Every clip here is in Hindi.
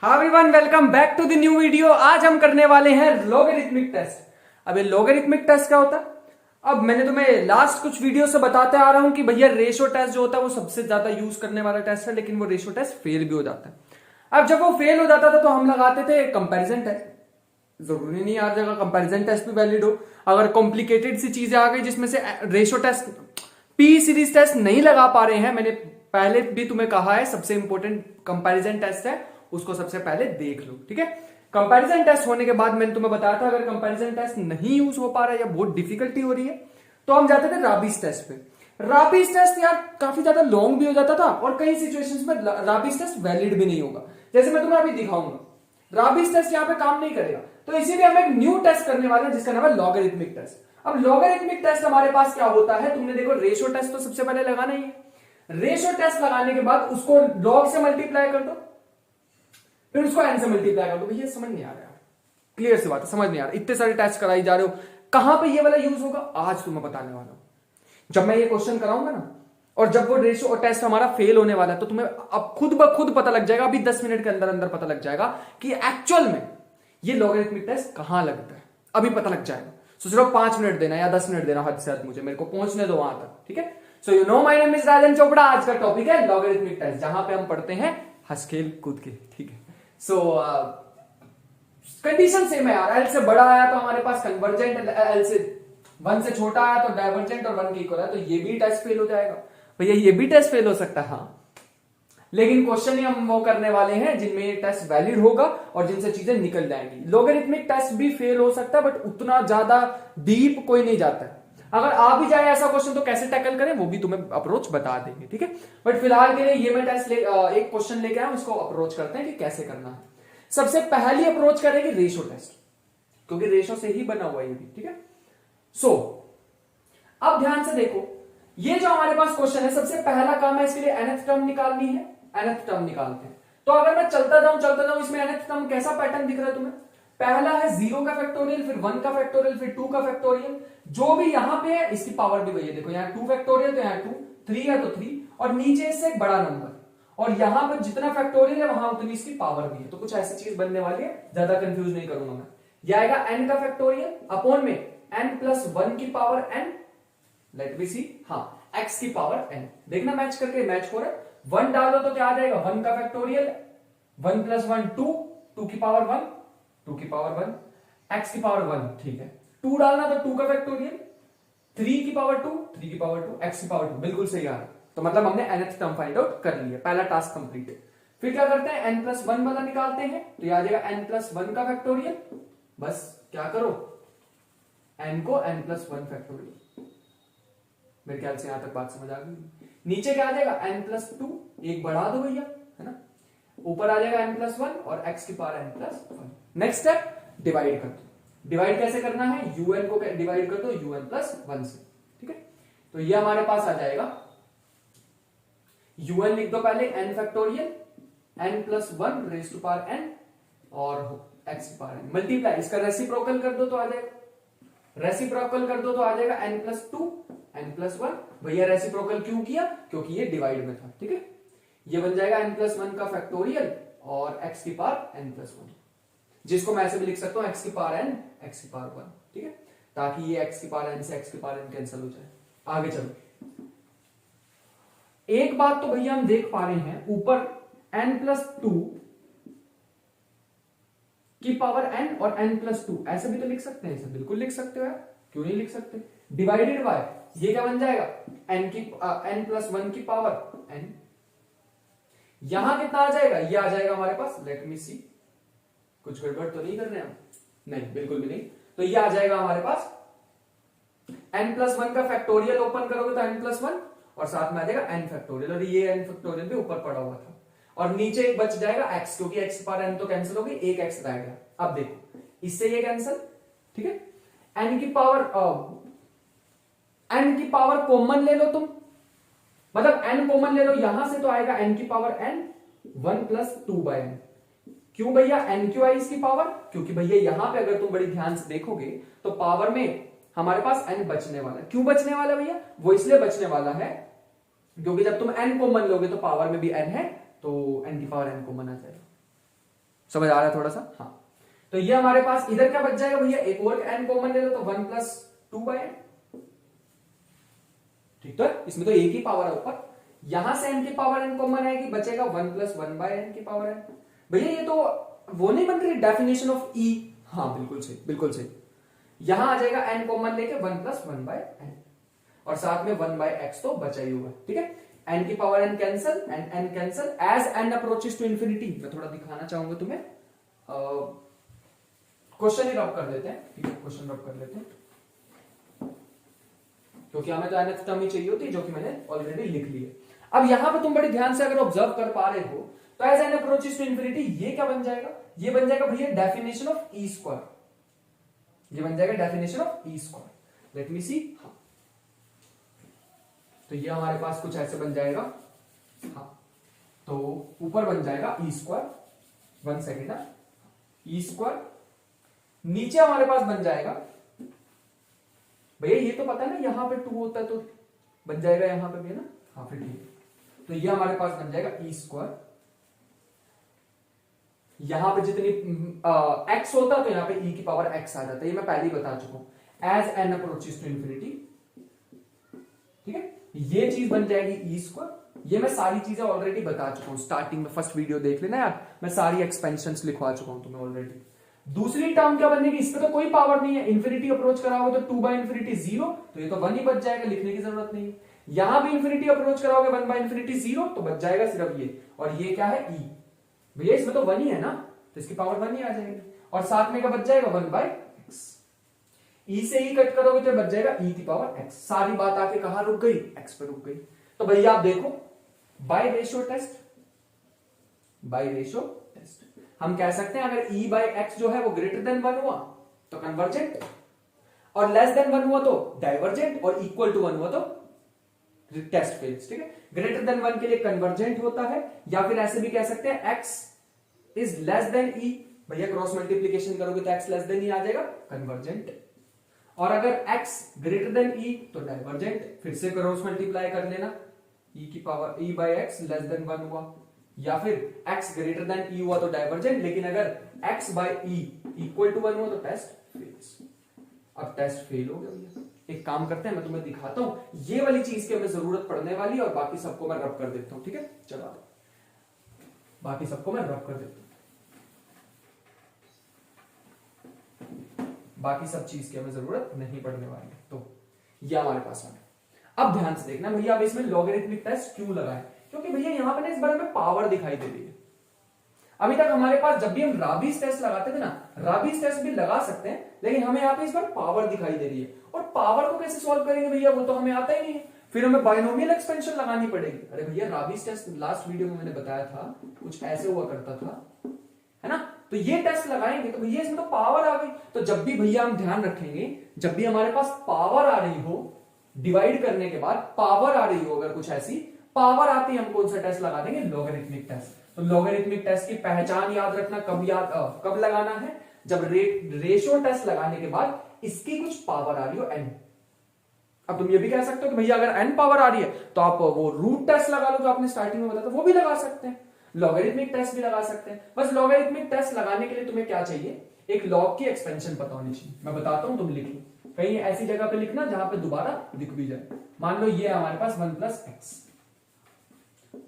हाँ everyone, welcome back to the new video. आज हम करने वाले हैं लॉगरिथमिक टेस्ट। अब ये लॉगरिथमिक टेस्ट क्या होता है? अब मैंने तुम्हें लास्ट कुछ वीडियो से बताते आ रहा हूं कि भैया रेशो टेस्ट जो होता है वो सबसे ज्यादा यूज करने वाला टेस्ट है, लेकिन वो रेशो टेस्ट फेल भी हो जाता है। अब जब वो फेल हो जाता था तो हम लगाते थे कंपैरिजन टेस्ट। जरूरी नहीं हर जगह कंपैरिजन टेस्ट भी वैलिड हो। अगर कॉम्प्लिकेटेड सी चीजें आ गई जिसमें से ratio test, P series test नहीं लगा पा रहे हैं, मैंने पहले भी तुम्हें कहा है सबसे इंपॉर्टेंट कंपैरिजन टेस्ट है, उसको सबसे पहले देख लो। ठीक है, कंपैरिजन टेस्ट होने के बाद मैंने तुम्हें बताया था अगर कंपैरिजन टेस्ट नहीं यूज हो पा रहा है या बहुत डिफिकल्टी हो रही है तो हम जाते थे राबीज टेस्ट पे। राबीज टेस्ट यार काफी ज्यादा लॉन्ग भी हो जाता था और कई सिचुएशंस में राबीज टेस्ट वैलिड भी नहीं होगा, जैसे मैं तुम्हें अभी दिखाऊंगा। राबीज टेस्ट यहाँ पे काम नहीं करेगा, तो इसीलिए हम एक न्यू टेस्ट करने वाले हैं जिसका नाम है लॉगरिथमिक टेस्ट। अब लॉगरिथमिक टेस्ट हमारे पास क्या होता है, तुमने देखो रेशो टेस्ट तो सबसे पहले लगाना ही है। रेशो टेस्ट लगाने के बाद उसको लॉग से मल्टीप्लाई कर दो, फिर उसको एन से मल्टीप्लाई कर दो। भैया समझ नहीं आ रहा है, क्लियर सी बात है, समझ नहीं आ रहा। इतने सारे टेस्ट कराई जा रहे हो, कहां पे ये वाला यूज होगा आज तुम्हें बताने वाला हूं। जब मैं ये क्वेश्चन कराऊंगा ना और जब वो रेशो टेस्ट हमारा फेल होने वाला है तो तुम्हें अब खुद ब खुद पता लग जाएगा, अभी 10 मिनट के अंदर अंदर पता लग जाएगा कि एक्चुअल में ये लॉगरिथमिक टेस्ट कहां लगता है। अभी पता लग जाएगा। सो सिर्फ 5 मिनट देना या 10 मिनट देना, हद से हद मुझे, मेरे को पहुंचने दो वहां तक। ठीक है, so you know my name is Rajan Chopra. आज का टॉपिक है लॉगरिथमिक टेस्ट, जहां पे हम पढ़ते हैं हंस खेल कूद के। ठीक है, सो कंडीशन सेम है यार। एल से बड़ा आया तो हमारे पास कन्वर्जेंट, एल से 1 से छोटा आया तो डाइवर्जेंट और 1 के इक्वल है, तो ये भी टेस्ट फेल हो जाएगा। भैया ये भी टेस्ट फेल हो सकता है, हाँ, लेकिन क्वेश्चन ही हम वो करने वाले हैं जिनमें ये टेस्ट वैलिड होगा और जिनसे चीजें निकल जाएंगी। लॉगरिथमिक टेस्ट भी फेल हो सकता है बट उतना ज्यादा डीप कोई नहीं जाता है। अगर आ भी जाए ऐसा क्वेश्चन तो कैसे टैकल करें वो भी तुम्हें अप्रोच बता देंगे। ठीक है, बट फिलहाल के लिए ये मैं टेस्ट एक क्वेश्चन लेके आया, उसको अप्रोच करते हैं कि कैसे करना है। सबसे पहली अप्रोच करेंगे रेशो टेस्ट, क्योंकि रेशो से ही बना हुआ है ये भी। ठीक है, सो अब ध्यान से देखो, ये जो हमारे पास क्वेश्चन है सबसे पहला काम है इसके लिए nth टर्म निकालनी है। nth टर्म निकालते हैं तो अगर मैं चलता जाऊं इसमें nth टर्म कैसा पैटर्न दिख रहा है तुम्हें? पहला है 0 का फैक्टोरियल, फिर 1 का फैक्टोरियल, फिर 2 का फैक्टोरियल। जो भी यहां पे है इसकी पावर भी वही है। देखो यहाँ 2 फैक्टोरियल तो यहाँ 2, 3 है तो 3, और नीचे इससे एक बड़ा नंबर, और यहां पर जितना फैक्टोरियल है वहां उतनी इसकी पावर भी है। तो कुछ ऐसी चीज बनने वाली है, ज्यादा कंफ्यूज नहीं करूंगा मैं। यह आएगा n का फैक्टोरियल अपॉन में n+1 की power n, late me see, हाँ, x की पावर n। देखना मैच करके, मैच हो रहा है। 1 डालो तो क्या आ जाएगा, 1 का फैक्टोरियल, 1+1 2, 2 की पावर 1, 2 की पावर 1, x की पावर 1। ठीक है, 2 डालना तो 2 का फैक्टोरियल, 3 की पावर 2, 3 की पावर 2, x की पावर 2। बिल्कुल सही आ रहा है। तो मतलब हमने nth टर्म फाइंड आउट कर लिया, पहला टास्क कंप्लीट है। फिर क्या करते हैं, n+1 वाला निकालते हैं, तो ये आ जाएगा n+1 का फैक्टोरियल। बस क्या करो, n को n+1 फैक्टोरियल। मेरे ख्याल से यहां तक बात समझ आ गई। नीचे क्या आ जाएगा, n+2, एक बढ़ा दो भैया, है ना। ऊपर आ जाएगा n+1 और x की power n+1। Next step, divide कर दो। डिवाइड कैसे करना है, un को डिवाइड कर दो un+1 से। ठीक है, तो ये हमारे पास आ जाएगा, un लिख दो पहले n factorial, n+1 raise to power n और x की पावर n, मल्टीप्लाई, इसका रेसिप्रोकल कर दो तो आ जाएगा, रेसिप्रोकल कर दो तो आ जाएगा n+2 n+1। भैया रेसिप्रोकल क्यों किया, क्योंकि ये डिवाइड में था। ठीक है, ये बन जाएगा n+1 का फैक्टोरियल और x की पावर n+1, जिसको मैं ऐसे भी लिख सकता हूं x की पावर n, x की पावर 1। ठीक है, ताकि ये x की पावर n से x की पावर n कैंसिल हो जाए। आगे चलो, एक बात तो भैया हम देख पा रहे हैं, ऊपर n+2 की पावर n और n+2 ऐसे भी तो लिख सकते हैं। इसे बिल्कुल लिख सकते हो यार, क्यों नहीं लिख सकते। डिवाइडेड बाय ये क्या बन जाएगा, n+1 की पावर n। यहां कितना आ जाएगा, ये आ जाएगा हमारे पास, लेट मी सी, कुछ गड़बड़ तो नहीं कर रहे हम, नहीं बिल्कुल भी नहीं। तो ये आ जाएगा हमारे पास n+1 का फैक्टोरियल, ओपन करोगे तो n+1 और साथ में आ जाएगा n फैक्टोरियल, और ये n फैक्टोरियल भी ऊपर पड़ा हुआ था, और नीचे एक बच जाएगा x, क्योंकि x पावर n तो कैंसिल हो गई, एक x रह गया। अब देखो इससे ये कैंसिल। ठीक है, n की पावर कॉमन ले लो तुम, मतलब n कॉमन ले लो, यहां से तो आएगा n की पावर n 1+2/n। क्यों भैया n क्यों आई इसकी पावर, क्योंकि भैया यहां पे अगर तुम बड़ी ध्यान से देखोगे तो पावर में हमारे पास n बचने वाला है। क्यों बचने वाला भैया, वो इसलिए बचने वाला है क्योंकि जब तुम n कॉमन लोगे तो पावर में भी n है, तो n की पावर n कॉमन आ जाएगा। समझ आ रहा है थोड़ा सा? हाँ, तो ये हमारे पास इधर क्या बच जाएगा भैया, एक और n कॉमन ले लो तो 1 प्लस 2/n। ठीक, तो इसमें तो एक ही पावर है ऊपर, यहां से n की पावर n कॉमन आएगी, बचेगा 1 प्लस 1/n की पावर n। भैया ये तो वो नहीं बन रही डेफिनेशन ऑफ e? हाँ बिल्कुल सही, बिल्कुल सही। यहां आ जाएगा n कॉमन लेके 1 प्लस 1/n, और साथ में 1/x तो बचा ही हुआ। ठीक है, n की power n cancel, n cancel, as n approaches to infinity. मैं थोड़ा दिखाना चाहूंगा तुम्हें, क्वेश्चन ही रब कर लेते हैं। ठीक है, क्वेश्चन रब कर लेते हैं, क्योंकि हमें तो nth टर्म ही चाहिए होती, जो कि मैंने ऑलरेडी लिख ली है। अब यहां पे तुम बड़ी ध्यान से अगर ऑब्जर्व कर पा रहे हो, तो as n approaches to infinity ये क्या बन जाएगा, ये बन जाएगा भैया डेफिनेशन ऑफ ई स्क्वायर, ये बन जाएगा definition of e square. Let me see, हाँ, तो ये हमारे पास कुछ ऐसे बन जाएगा। हाँ, तो ऊपर बन जाएगा E square, 1 second, E square, नीचे हमारे पास बन जाएगा भैया, ये तो पता है ना यहां पे 2 होता है तो बन जाएगा यहां पे भी, है ना? हाँ फिर ठीक है, तो ये हमारे पास बन जाएगा ई स्क्वायर, यहां पे जितनी x होता तो यहां पे e की पावर x आ जाता है, ये मैं पहले ही बता चुका हूं, as n approaches to infinity. ठीक है, ये चीज बन जाएगी ई स्क्वायर। ये मैं सारी चीजें ऑलरेडी बता चुका हूं, स्टार्टिंग में फर्स्ट वीडियो देख लेना यार, मैं सारी एक्सपेंशंस लिखवा चुका हूं तुम्हें ऑलरेडी। दूसरी टर्म क्या बनेगी, इस पे तो कोई पावर नहीं है, इंफिनिटी अप्रोच कराओगे तो 2/इंफिनिटी 0, तो ये तो 1 ही बच जाएगा, लिखने की जरूरत नहीं है। यहां भी इंफिनिटी अप्रोच कराओगे 1/इंफिनिटी 0, तो बच जाएगा सिर्फ ये, और ये क्या है e। भैया इसमें तो 1 ही है ना, तो इसकी पावर 1 ही आ जाएगी, और साथ में क्या बच जाएगा 1/x। e से e कट करोगे तो बच जाएगा e की पावर x। सारी बात आके कहां रुक गई, x पे रुक गई। तो भैया आप देखो, by ratio test, by ratio test हम कह सकते हैं अगर e/x जो है वो ग्रेटर देन 1 हुआ तो कन्वर्जेंट, और लेस देन 1 हुआ तो डाइवर्जेंट, और इक्वल टू 1 हुआ तो टेस्ट फेल्स। ठीक है, ग्रेटर देन 1 के लिए कन्वर्जेंट होता है, या फिर ऐसे भी कह सकते हैं x is less than e। भैया क्रॉस मल्टीप्लीकेशन करोगे तो x लेस देन e आ जाएगा, कन्वर्जेंट। और अगर x ग्रेटर देन e तो डाइवर्जेंट, फिर से क्रॉस मल्टीप्लाई कर लेना, e की पावर e/x लेस देन 1 हुआ, या फिर x ग्रेटर देन e हुआ तो डाइवर्जेंट, लेकिन अगर x/e इक्वल टू 1 हुआ तो टेस्ट फेल्स। अब टेस्ट फेल हो गया भैया, एक काम करते हैं, मैं तुम्हें दिखाता हूं, ये वाली चीज की हमें जरूरत पड़ने वाली है, और बाकी सबको मैं रब कर देता हूं। ठीक है, चलो बाकी सबको मैं रब कर देता हूं, बाकी सब चीज की हमें जरूरत नहीं पड़ने वाली है। तो ये हमारे पास आ गया। अब ध्यान से देखना भैया, अब इसमें लॉगरिथमिक टेस्ट क्यों लगाए, क्योंकि भैया यहां पर ना इस बारे में पावर दिखाई दे रही है। अभी तक हमारे पास जब भी हम राबीज टेस्ट लगाते थे ना, राबीज टेस्ट भी लगा सकते हैं, लेकिन हमें यहाँ पे इस बार पावर दिखाई दे रही है, और पावर को कैसे सॉल्व करेंगे भैया, वो तो हमें आता ही नहीं है, फिर हमें बाइनोमियल एक्सपेंशन लगानी पड़ेगी। अरे भैया राबीज टेस्ट लास्ट वीडियो में मैंने बताया था, कुछ ऐसे हुआ करता था, है ना? तो ये टेस्ट लगाएंगे तो भैया इसमें तो पावर आ गई। तो जब भी भैया हम ध्यान रखेंगे, जब भी हमारे पास पावर आ रही हो, डिवाइड करने के बाद पावर आ रही हो, अगर कुछ ऐसी पावर आती है, हम कौन सा टेस्ट लगा देंगे, लॉगरिथमिक टेस्ट। तो लॉगरिथमिक टेस्ट की पहचान याद रखना, कब लगाना है, जब रेशियो टेस्ट लगाने के बाद इसकी कुछ पावर आ रही हो n। अब तुम ये भी कह सकते हो कि भैया अगर n पावर आ रही है तो आप वो रूट टेस्ट लगा लो जो आपने स्टार्टिंग में बताया था, वो भी लगा सकते हैं, लॉगरिथमिक टेस्ट भी लगा सकते हैं। बस लॉगरिथमिक टेस्ट लगाने के लिए तुम्हें क्या चाहिए, एक लॉग की एक्सपेंशन पता होनी चाहिए। मैं बताता हूं, तुम लिख लो कहीं ऐसी जगह पे लिखना जहां पे दोबारा दिख भी जाए। मान लो ये हमारे पास 1 plus x,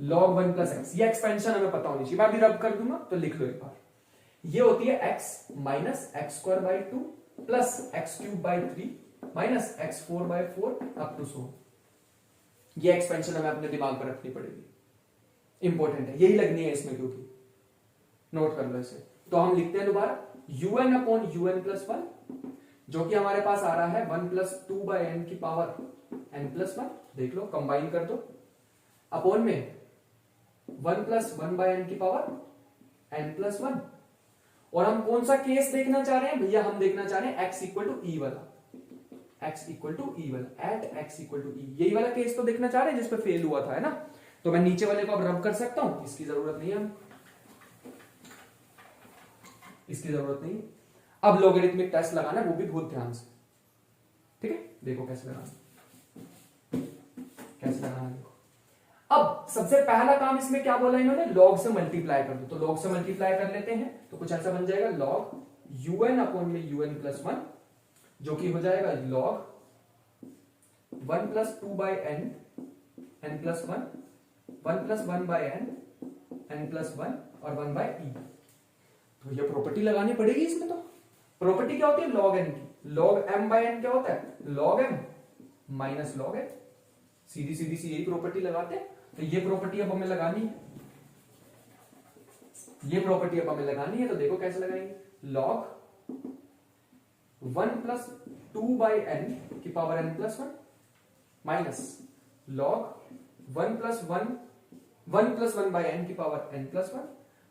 log 1 plus x, ये एक्सपेंशन हमें पता होनी चाहिए। मैं अभी रब कर दूंगा तो लिख लो एक बार। ये होती है x minus x square by 2 plus x cube by 3 minus x 4 by 4 up to 100। ये एक्सपेंशन हमें अपने दिमाग पर रखनी पड़ेगी, इंपॉर्टेंट है, यही लगनी है इसमें, क्योंकि नोट कर लो इसे। तो हम लिखते हैं दोबारा un अपॉन un प्लस 1, जो कि हमारे पास आ रहा है 1 प्लस 2 बाई एन की पावर n प्लस 1। देख लो, कंबाइन कर दो, अपॉन में 1 प्लस 1 बाई एन की पावर n प्लस 1। और हम कौन सा केस देखना चाह रहे हैं भैया, हम देखना चाह रहे हैं x इक्वल टू ई वाला, x इक्वल टू ई वाला, एट x इक्वल टू ई, यही वाला केस तो देखना चाह रहे हैं जिसपे फेल हुआ था, है ना? तो मैं नीचे वाले को अब रब कर सकता हूं, इसकी जरूरत नहीं है, इसकी जरूरत नहीं। अब लॉगरिथमिक टेस्ट लगाना है, वो भी बहुत ध्यान से, ठीक है? देखो कैसे लगाना, कैसे लगाना देखो। अब सबसे पहला काम इसमें क्या बोला इन्होंने, लॉग से मल्टीप्लाई कर दो, तो लॉग से मल्टीप्लाई कर लेते हैं, तो कुछ ऐसा बन जाएगा लॉग un अपॉन में un प्लस 1, जो कि हो जाएगा log 1 plus 2 by n n plus 1 1 plus 1 by n n plus 1 और 1 बाई ई। तो ये प्रॉपर्टी लगानी पड़ेगी इसमें। तो प्रॉपर्टी क्या होती है लॉग एन की, लॉग एम बाई एन क्या होता है, log m minus log n, सीधी सीधी सी यही प्रॉपर्टी लगाते हैं। तो ये प्रॉपर्टी अब हमें लगानी है, ये प्रॉपर्टी अब हमें लगानी है, तो देखो कैसे लगाएंगे, लॉग 1 प्लस 2 बाई एन की power n plus 1 minus log 1 plus 1 by n की पावर एन प्लस 1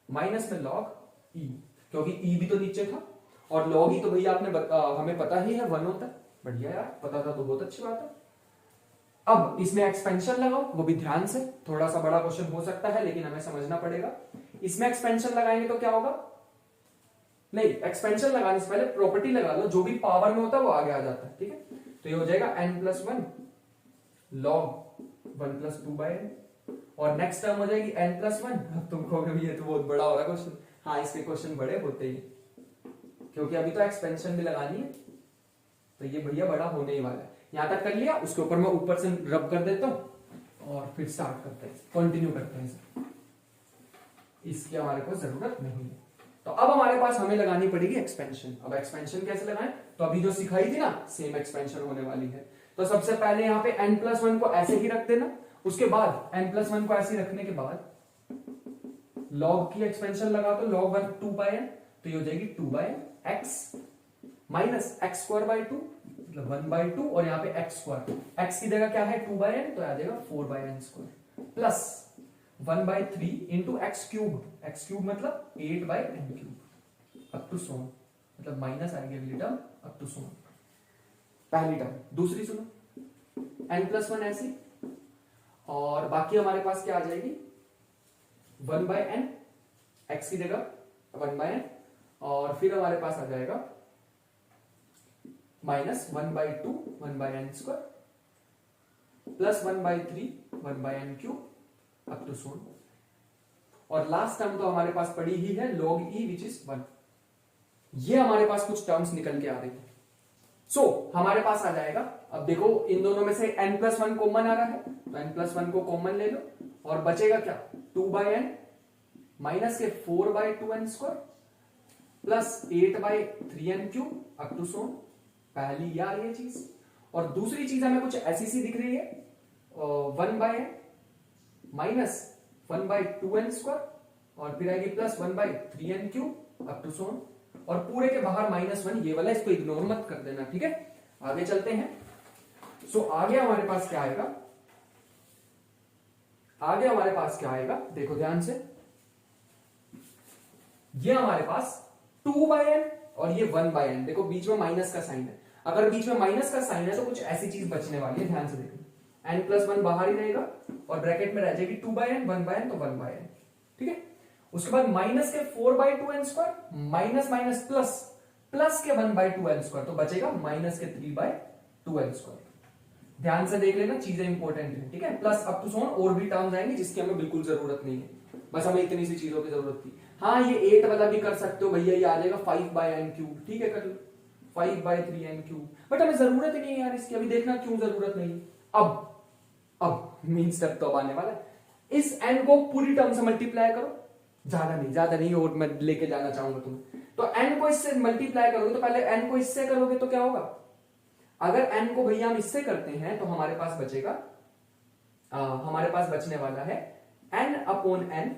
माइनस में लॉग ई, क्योंकि ई भी तो नीचे था और लॉग ई तो भैया आपने हमें पता ही है 1 होता है। बढ़िया यार, पता था तो बहुत अच्छी बात है। अब इसमें एक्सपेंशन लगाओ, वो भी ध्यान से, थोड़ा सा बड़ा क्वेश्चन हो सकता है लेकिन हमें समझना पड़ेगा। इसमें एक्सपेंशन लगाएंगे तो क्या होगा, नहीं एक्सपेंशन लगाने से पहले प्रॉपर्टी लगा लो, जो भी पावर में होता है वो आगे आ जाता है, ठीक है। तो ये हो जाएगा n plus 1 log 1 plus 2 by n, और नेक्स्ट टर्म हो जाएगी n प्लस 1। अब तुम कहोगे ये तो बहुत बड़ा हो रहा है क्वेश्चन, हाँ इसके क्वेश्चन बड़े होते ही, क्योंकि अभी तो एक्सपेंशन भी लगानी है, तो ये भैया बड़ा होने ही वाला है। यहां तक कर लिया, उसके ऊपर मैं ऊपर से रब कर देता हूं और फिर स्टार्ट करते हैं, कंटिन्यू करते हैं। इसकी हमारे को जरूरत नहीं है। तो अब हमारे पास हमें लगानी पड़ेगी एक्सपेंशन। अब एक्सपेंशन कैसे लगाएं, तो अभी जो सिखाई थी ना सेम एक्सपेंशन होने वाली है। तो सबसे पहले यहाँ पे n प्लस 1 को ऐसे ही रख देना, उसके बाद n प्लस 1 को ऐसे ही रखने के बाद लॉग की एक्सपेंशन लगा दो, लॉग 1 2 बाई एन, तो ये हो जाएगी 2 by x minus x square by 2 मतलब 1 बाई 2, और यहाँ पे एक्स स्क्वायर, एक्स की जगह क्या है 2 बाई एन, तो आ जाएगा 4 by n square plus 1 by 3 into x cube मतलब 8 by n cube up to so, मतलब माइनस आएगी अगली टर्म अप टू सो, पहली टर्म। दूसरी सुनो n प्लस 1 ऐसी, और बाकी हमारे पास क्या आ जाएगी 1 बाई एन, एक्स की जगह 1 बाई एन, और फिर हमारे पास आ जाएगा minus 1 by 2 1 by n square plus 1 by 3 1 by n cube up to so, और लास्ट टर्म तो हमारे पास पड़ी ही है log e विच इज 1। ये हमारे पास कुछ टर्म्स निकल के आ रही है। सो हमारे पास आ जाएगा, अब देखो इन दोनों में से n प्लस 1 कॉमन आ रहा है, तो n प्लस 1 को कॉमन ले लो, और बचेगा क्या 2 बाई एन माइनस के 4 by 2 n square plus 8 by 3 n cube up to so. पहली यार ये चीज, और दूसरी चीज हमें कुछ ऐसी सी दिख रही है 1 by n minus 1 by 2 n square, और फिर आएगी plus 1 by 3 n cube up to so, और पूरे के बाहर -1, ये वाला इसको इग्नोर मत कर देना, ठीक है। आगे चलते हैं। सो आगे हमारे पास क्या आएगा, आगे हमारे पास क्या आएगा देखो ध्यान से, ये हमारे पास 2 बाई एन और ये 1 बाई एन, देखो बीच में माइनस का साइन है, अगर बीच में माइनस का साइन है तो कुछ ऐसी चीज बचने वाली है, ध्यान से देखो n प्लस 1 बाहर ही रहेगा और ब्रैकेट में रह जाएगी 2 बाई एन 1 बाई एन, तो 1 बाई एन, ठीक है। उसके बाद माइनस के 4 by 2 n square minus minus plus plus के 1 बाई 2 एन स्क्वायर, तो बचेगा माइनस के 3 बाई 2 एन स्क्वायर। ध्यान से देख लेना, चीजें इंपॉर्टेंट है, ठीक है। प्लस अप टू सो और भी टर्म्स आएंगे जिसकी हमें बिल्कुल जरूरत नहीं है, बस हमें इतनी सी चीजों की जरूरत थी। हाँ ये 8 वाला भी कर सकते हो भैया, ये आ जाएगा 5 बाई एन क्यूब, ठीक है कर लो 5 बाई 3 एन क्यूब, बट हमें जरूरत ही नहीं है यार इसकी, अभी देखना क्यों जरूरत नहीं। अब मीन स्टेप तो अब आने वाला है, इस n को पूरी टर्म से मल्टीप्लाई करो, ज्यादा नहीं और मैं लेके जाना चाहूंगा तुम्हें। तो n को इससे मल्टीप्लाई करोगे, तो पहले n को इससे करोगे तो क्या होगा, अगर n को भैया हम इससे करते हैं तो हमारे पास बचेगा हमारे पास बचने वाला है n अपॉन n,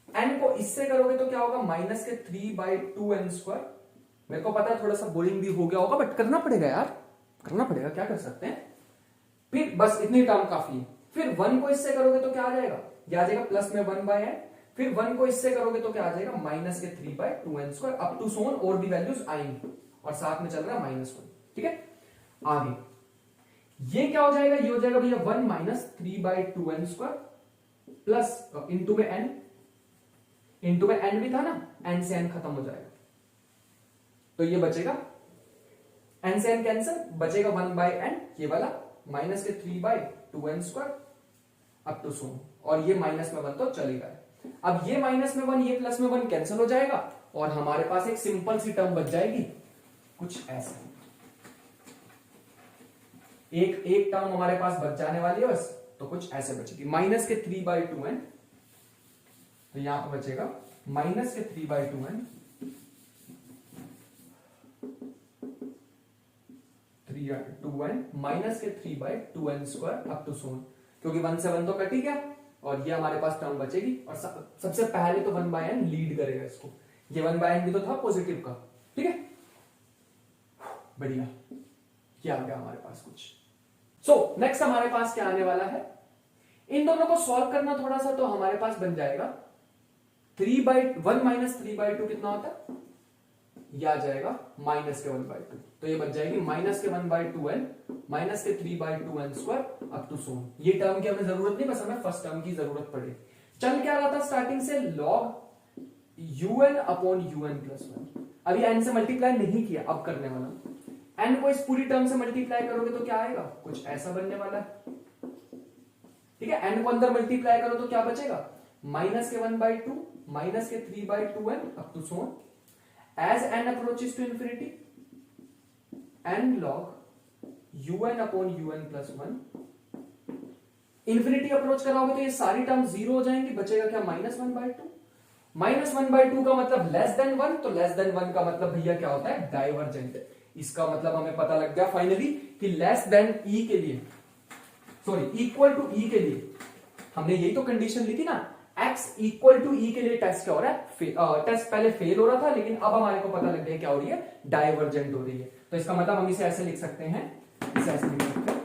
n को इससे करोगे तो क्या होगा माइनस के 3 बाई 2 एन स्क्वायर। मेरे को पता है थोड़ा सा बोरिंग भी हो गया होगा, बट करना पड़ेगा यार, करना पड़ेगा, क्या कर सकते हैं। फिर बस इतनी टर्म काफी है। फिर 1 को इससे करोगे तो क्या आ जाएगा, यह आ जाएगा प्लस में 1 बाई एन, फिर 1 को इससे करोगे तो क्या आ जाएगा माइनस के 3 by 2 n square up to so on, और भी वैल्यूज आएंगी और साथ में चल रहा है -1, ठीक है। आगे ये क्या हो जाएगा, ये हो जाएगा भैया 1 minus 3 by 2 n square plus into में n, इंटू में n भी था ना, n से n खत्म हो जाएगा, तो ये बचेगा n से n कैंसिल, बचेगा 1 बाई n ये वाला माइनस के 3 by 2 n square up to so, और ये माइनस में 1 तो चलेगा। अब ये माइनस में 1 ये प्लस में 1 कैंसिल हो जाएगा और हमारे पास एक सिंपल सी टर्म बच जाएगी कुछ ऐसा। एक टर्म हमारे पास बच जाने वाली है बस, तो कुछ ऐसे बचेगी माइनस के 3/2n। तो यहां पर बचेगा माइनस के 3/2n 2n माइनस के 3/2n स्क्वायर अप टू सोन, क्योंकि 1 से 1 तो कट ही गया और ये हमारे पास टर्म बचेगी। और सबसे पहले तो 1/n लीड करेगा इसको, ये 1/n भी तो था पॉजिटिव का, ठीक है। बढ़िया, ये आ गया हमारे पास कुछ। सो नेक्स्ट हमारे पास क्या आने वाला है, इन दोनों को सॉल्व करना थोड़ा सा, तो हमारे पास बन जाएगा 3/1 माइनस 3/2 कितना होता है, यह आ जाएगा माइनस के 1/2। तो ये बच जाएगी माइनस के 1/2n माइनस के 3/2n स्क्वायर अप टू सोन। ये टर्म की हमें जरूरत नहीं, बस हमें फर्स्ट टर्म की जरूरत पड़े। चल क्या रहा था स्टार्टिंग से, log un upon un plus 1। अभी n से मल्टीप्लाई नहीं किया, अब करने वाला। n को इस पूरी टर्म से मल्टीप्लाई करोगे तो क्या आएगा, कुछ ऐसा बनने वाला है, ठीक है। n को अंदर मल्टीप्लाई करो तो क्या बचेगा, माइनस के 1/2 माइनस के 3/2n अप टू सोन। As n approaches to infinity, n log un upon un plus 1। Infinity approach कराओगे तो ये सारी टर्म जीरो हो जाएंगी, बचेगा क्या -1/2। -1/2 का मतलब लेस देन 1, तो लेस देन 1 का मतलब भैया क्या होता है, डाइवर्जेंट। इसका मतलब हमें पता लग गया फाइनली कि लेस देन e के लिए, सॉरी इक्वल टू e के लिए हमने यही तो कंडीशन ली थी ना, x इक्वल टू e के लिए टेस्ट क्या हो रहा है, टेस्ट पहले फेल हो रहा था, लेकिन अब हमारे को पता लग गया क्या हो रही है, डाइवर्जेंट हो रही है। तो इसका मतलब हम इसे ऐसे लिख सकते हैं, इसे ऐसे लिख सकते हैं,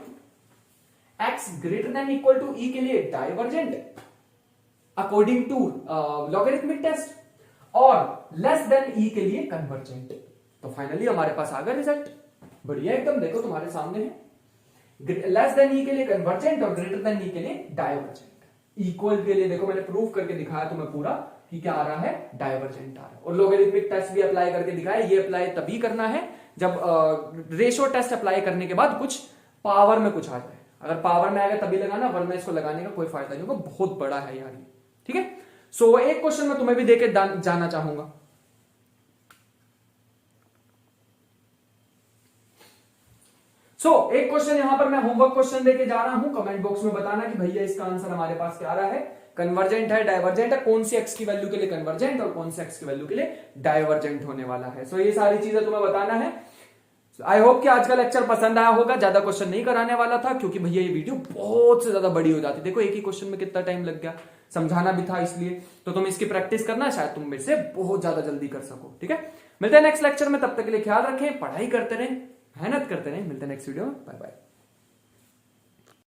x greater than equal to e के लिए divergent according to logarithmic test, और लेस देन e के लिए कन्वर्जेंट। तो फाइनली हमारे पास आ गया रिजल्ट, बढ़िया एकदम, देखो तुम्हारे सामने है। लेस देन e के लिए कन्वर्जेंट और ग्रेटर देन e के लिए डाइवर्जेंट। इक्वल के लिए देखो मैंने प्रूव करके दिखाया तुम्हें पूरा कि क्या आ रहा है, डाइवर्जेंट आ रहा है। और लोगरिथमिक टेस्ट भी अप्लाई करके दिखाया, ये अप्लाई तभी करना है जब रेशियो टेस्ट अप्लाई करने के बाद कुछ पावर में कुछ आ जाए। अगर पावर में आएगा तभी लगाना, वरना इसको लगाने का कोई फायदा नहीं होगा, बहुत बड़ा है यार ये, ठीक है। सो एक क्वेश्चन मैं तुम्हें भी देके जाना चाहूंगा। एक क्वेश्चन यहां पर मैं होमवर्क क्वेश्चन देके जा रहा हूं, कमेंट बॉक्स में बताना कि भैया इसका आंसर हमारे पास क्या आ रहा है, कन्वर्जेंट है, डाइवर्जेंट है, कौन सी x की वैल्यू के लिए कन्वर्जेंट और कौन सी x की वैल्यू के लिए डाइवर्जेंट होने वाला है। ये सारी चीजें तुम्हें बताना है। आई होप कि आज का लेक्चर पसंद आया होगा। ज्यादा क्वेश्चन नहीं कराने वाला था क्योंकि भैया ये वीडियो बहुत से ज्यादा बड़ी हो जाती। देखो एक ही क्वेश्चन में कितना टाइम लग गया, समझाना भी था इसलिए। तो तुम इसकी प्रैक्टिस करना, शायद तुम मेरे से बहुत ज्यादा जल्दी कर सको, ठीक है। मिलते हैं नेक्स्ट लेक्चर में, तब तक के लिए ख्याल रखें, पढ़ाई करते रहें, मेहनत करते रहें। मिलते हैं नेक्स्ट वीडियो में, बाय बाय।